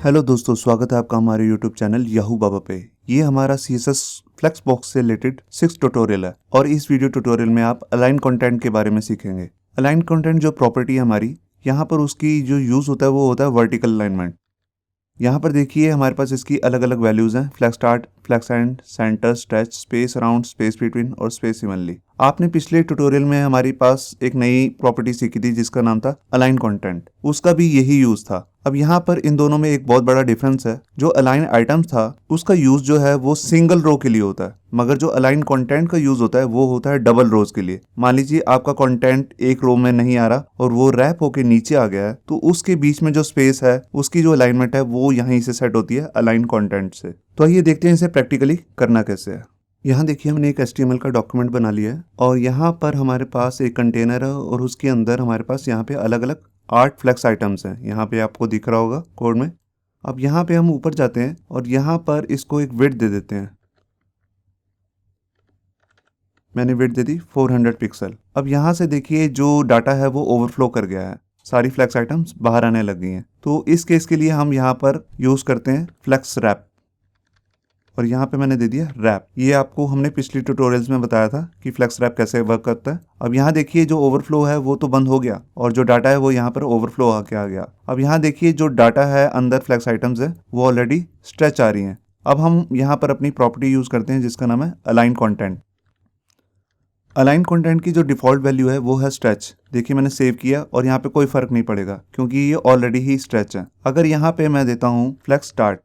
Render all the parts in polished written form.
Hello दोस्तों, स्वागत है आपका हमारे यूट्यूब चैनल याहू बाबा पे। ये हमारा CSS फ्लेक्स बॉक्स से रिलेटेड 6 ट्यूटोरियल है और इस वीडियो ट्यूटोरियल में आप अलाइन कंटेंट के बारे में सीखेंगे। अलाइन कंटेंट जो प्रॉपर्टी है हमारी, यहाँ पर उसकी जो यूज़ होता है वो होता है वर्टिकल अलाइनमेंट। यहाँ पर देखिए हमारे पास इसकी अलग अलग वैल्यूज़ हैं: flex start, flex end, centre, stretch, space around, space between और स्पेस इवनली। आपने पिछले ट्यूटोरियल में हमारे पास एक नई प्रॉपर्टी सीखी थी जिसका नाम था अलाइन कंटेंट। उसका भी यही यूज था। अब यहाँ पर इन दोनों में एक बहुत बड़ा डिफरेंस है। जो अलाइन आइटम्स था उसका यूज जो है वो सिंगल रो के लिए होता है, मगर जो अलाइन कंटेंट का यूज होता है वो होता है डबल रोज के लिए। मान लीजिए आपका कंटेंट एक रो में नहीं आ रहा और वो रैप होके नीचे आ गया है, तो उसके बीच में जो स्पेस है उसकी जो अलाइनमेंट है वो यहीं से सेट होती है अलाइन कंटेंट से। तो आइए देखते हैं इसे प्रैक्टिकली करना कैसे है। यहाँ देखिए हमने एक HTML का डॉक्यूमेंट बना लिया है और यहाँ पर हमारे पास एक कंटेनर है और उसके अंदर हमारे पास यहाँ पे अलग अलग 8 फ्लेक्स आइटम्स हैं। यहाँ पे आपको दिख रहा होगा कोड में। अब यहाँ पे हम ऊपर जाते हैं और यहाँ पर इसको एक विड्थ दे देते हैं। मैंने विड्थ दे दी 400 पिक्सल। अब यहाँ से देखिए जो डाटा है वो ओवरफ्लो कर गया है, सारी फ्लेक्स आइटम्स बाहर आने लग गई हैं। तो इस केस के लिए हम यहाँ पर यूज़ करते हैं फ्लेक्स रैप और यहाँ पे मैंने दे दिया रैप। ये आपको हमने पिछले ट्यूटोरियल्स में बताया था कि फ्लेक्स रैप कैसे वर्क करता है। अब यहाँ देखिए जो ओवरफ्लो है वो तो बंद हो गया और जो डाटा है वो यहाँ पर ओवरफ्लो आके आ गया। अब यहाँ देखिए जो डाटा है अंदर फ्लेक्स आइटम्स है वो ऑलरेडी स्ट्रेच आ रही हैं। अब हम यहाँ पर अपनी प्रॉपर्टी यूज करते हैं जिसका नाम है अलाइन कंटेंट। अलाइन कंटेंट की जो डिफॉल्ट वैल्यू है वो है स्ट्रेच। देखिए मैंने सेव किया और यहाँ पे कोई फर्क नहीं पड़ेगा क्योंकि ये ऑलरेडी ही स्ट्रेच है। अगर यहाँ पे मैं देता हूँ फ्लेक्स स्टार्ट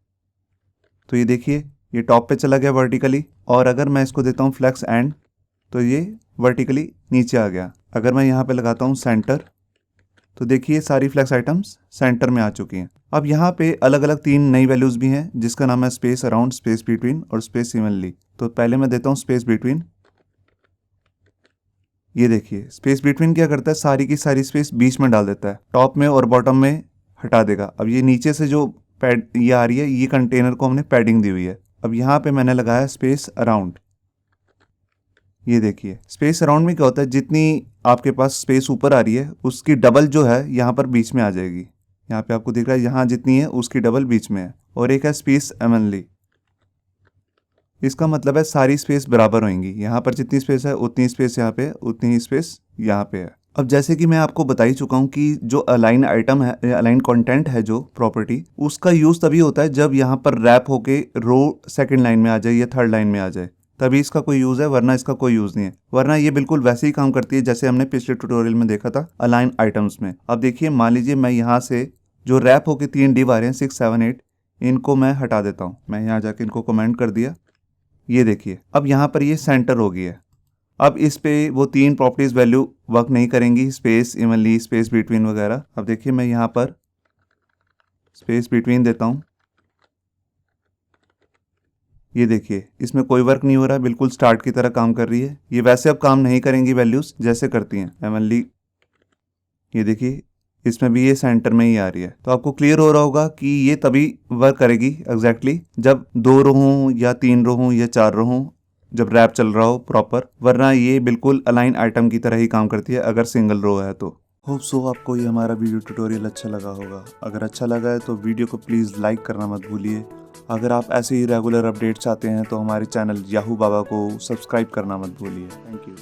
तो ये देखिए ये टॉप पे चला गया वर्टिकली, और अगर मैं इसको देता हूँ फ्लेक्स एंड तो ये वर्टिकली नीचे आ गया। अगर मैं यहाँ पे लगाता हूँ सेंटर तो देखिए सारी फ्लेक्स आइटम्स सेंटर में आ चुकी हैं। अब यहाँ पे अलग अलग 3 नई वैल्यूज़ भी हैं जिसका नाम है स्पेस अराउंड, स्पेस बिटवीन और स्पेस इवनली। तो पहले मैं देता हूँ स्पेस बिटवीन। ये देखिए स्पेस बिटवीन क्या करता है, सारी की सारी स्पेस बीच में डाल देता है, टॉप में और बॉटम में हटा देगा। अब ये नीचे से जो पैड ये आ रही है, ये कंटेनर को हमने पैडिंग दी हुई है। अब यहाँ पे मैंने लगाया स्पेस अराउंड। ये देखिए स्पेस अराउंड में क्या होता है, जितनी आपके पास स्पेस ऊपर आ रही है उसकी डबल जो है यहाँ पर बीच में आ जाएगी। यहाँ पे आपको दिख रहा है यहाँ जितनी है उसकी डबल बीच में है। और एक है स्पेस इवनली। इसका मतलब है सारी स्पेस बराबर होंगी। यहाँ पर जितनी स्पेस है उतनी स्पेस यहाँ पे, उतनी ही स्पेस यहाँ पे है। अब जैसे कि मैं आपको बता ही चुका हूँ कि जो अलाइन आइटम है, अलाइन कंटेंट है जो प्रॉपर्टी, उसका यूज़ तभी होता है जब यहाँ पर रैप होके रो सेकंड लाइन में आ जाए या थर्ड लाइन में आ जाए, तभी इसका कोई यूज़ है, वरना इसका कोई यूज़ नहीं है। वरना ये बिल्कुल वैसे ही काम करती है जैसे हमने पिछले ट्यूटोरियल में देखा था अलाइन आइटम्स में। अब देखिए मान लीजिए मैं यहाँ से जो रैप होके 3 डिव आ रहे हैं 6, 7, 8, इनको मैं हटा देता हूँ। मैं यहाँ जाके इनको कमेंट कर दिया। ये देखिए अब यहाँ पर ये सेंटर हो गई है। अब इस पे वो 3 प्रॉपर्टीज वैल्यू वर्क नहीं करेंगी, स्पेस इवनली, स्पेस बिटवीन वगैरह। अब देखिए मैं यहाँ पर स्पेस बिटवीन देता हूँ। ये देखिए इसमें कोई वर्क नहीं हो रहा, बिल्कुल स्टार्ट की तरह काम कर रही है। ये वैसे अब काम नहीं करेंगी वैल्यूज जैसे करती हैं इवनली। ये देखिए इसमें भी ये सेंटर में ही आ रही है। तो आपको क्लियर हो रहा होगा कि ये तभी वर्क करेगी एग्जैक्टली जब 2 रो हों या 3 रो हों या 4 रो हों, जब रैप चल रहा हो प्रॉपर। वरना ये बिल्कुल अलाइन आइटम की तरह ही काम करती है अगर सिंगल रो है तो। होप सो आपको ये हमारा वीडियो ट्यूटोरियल अच्छा लगा होगा। अगर अच्छा लगा है तो वीडियो को प्लीज़ लाइक करना मत भूलिए। अगर आप ऐसे ही रेगुलर अपडेट चाहते हैं तो हमारे चैनल याहू बाबा को सब्सक्राइब करना मत भूलिए। Thank you.